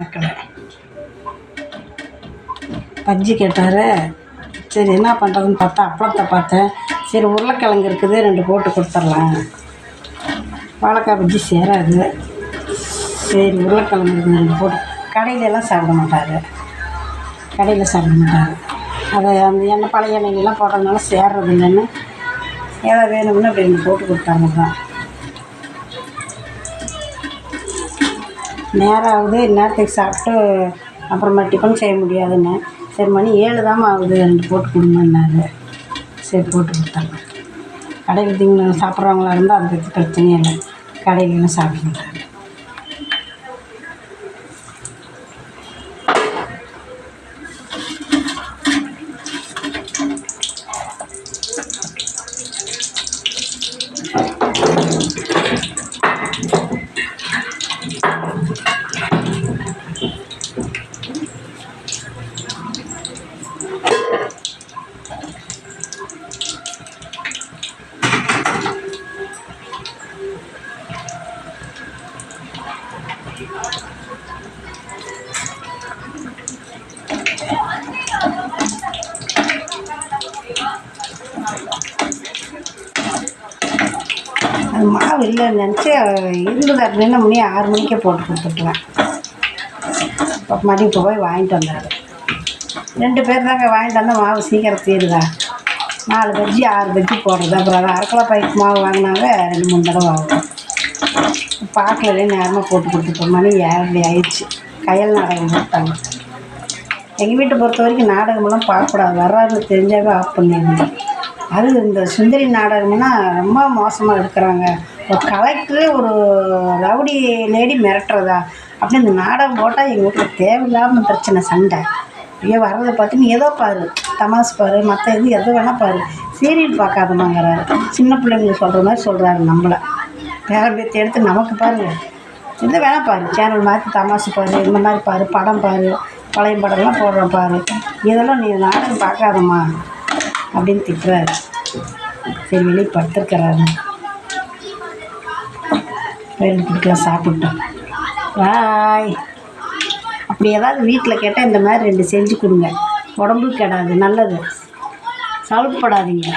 மக்களை பஜ்ஜி கேட்டார். சரி என்ன பண்ணுறதுன்னு பார்த்தா அப்பளத்தை பார்த்தேன். சரி உருளைக்கிழங்கு இருக்குது 2 போட்டு கொடுத்துர்லாம். வாழைக்காய் பஜ்ஜி சேராது. சரி உருளைக்கிழங்கு இருக்குது 2 போட்டு. கடையிலெல்லாம் சாப்பிட மாட்டார். அதை அந்த எண்ணெய் பழைய எண்ணெய்லாம் போடுறதுனால சேர்றது இல்லைன்னு ஏதோ வேணும்னு அப்படி 2 போட்டு கொடுத்தாங்க தான். நேரம் ஆகுது, இந்நேரத்துக்கு சாப்பிட்டு அப்புறமா டிஃபன் செய்ய முடியாதுன்னு. சரி மணி 7 தான் ஆகுது, 2 போட்டு கொடுங்கன்னாரு. சரி போட்டு கொடுத்தாங்க. கடையில் திங்க சாப்பிட்றவங்களா இருந்தால் அதை பற்றி பிரச்சனையே இல்லை. கடையிலலாம் சாப்பிட மாட்டாங்க. அது மாவு இல்லைன்னு நினச்சி இருந்தது அப்படின்னா மணி 6 மணிக்கே போட்டு கொடுத்துட்டுவேன். இப்போ மதியம் இப்போ போய் வாங்கிட்டு வந்தார். 2 பேர் தாங்க வாங்கிட்டு வந்தால் மாவு சீக்கிரம் தீருதா. 4 பஜ்ஜி 6 பஜ்ஜி போடுறது. அப்புறம் அதை 1/2 கிலோ பைக்கு மாவு வாங்கினாங்க 2-3 தடவை ஆகும். பார்க்கலே நேரமாக போட்டு கொடுத்துட்டோம். மணி 7:30 ஆயிடுச்சு. கையல் நாடகம் போட்டாங்க. எங்கள் வீட்டை பொறுத்த வரைக்கும் நாடகமெல்லாம் பார்க்கக்கூடாது. வர்றாருன்னு தெரிஞ்சாவே ஆஃப் பண்ணிடுங்க. அது இந்த சுந்தரி நாடகம்னா ரொம்ப மோசமாக எடுக்கிறாங்க. ஒரு கலெக்டரே ஒரு ரவுடி லேடி மிரட்டுறதா அப்படின்னு இந்த நாடகம் போட்டால் எங்கள் வீட்டில் தேவையில்லாமல் பிரச்சனை, சண்டை. ஐயோ வர்றதை பார்த்து நீ ஏதோ பாரு, தமாஸ் பாரு, மற்ற இது எதோ வேணால் பாரு, சீரியல் பார்க்காதமாங்கிறாரு. சின்ன பிள்ளைங்களுக்கு சொல்கிற மாதிரி சொல்கிறாரு. நம்மளை பேரம்பேத்தி எடுத்து நமக்கு பாருங்கள், எது வேணால் பாரு, சேனல் மாற்றி தமாசு பாரு, இந்த மாதிரி பாரு, படம் பாரு, பழைய படம்லாம் போடுறோம் பாரு, இதெல்லாம் நீ நாடகம் பார்க்காதம்மா அப்படின்னு திட்டுறாரு. சரி வெளியே படுத்துருக்கிறாரு. வேலை பிடிக்கலாம் சாப்பிட்டோம். பாய். அப்படி ஏதாவது வீட்டில் கேட்டால் இந்த மாதிரி 2 செஞ்சு கொடுங்க. உடம்புக்கு கெடாது, நல்லது. சலுப்படாதீங்க.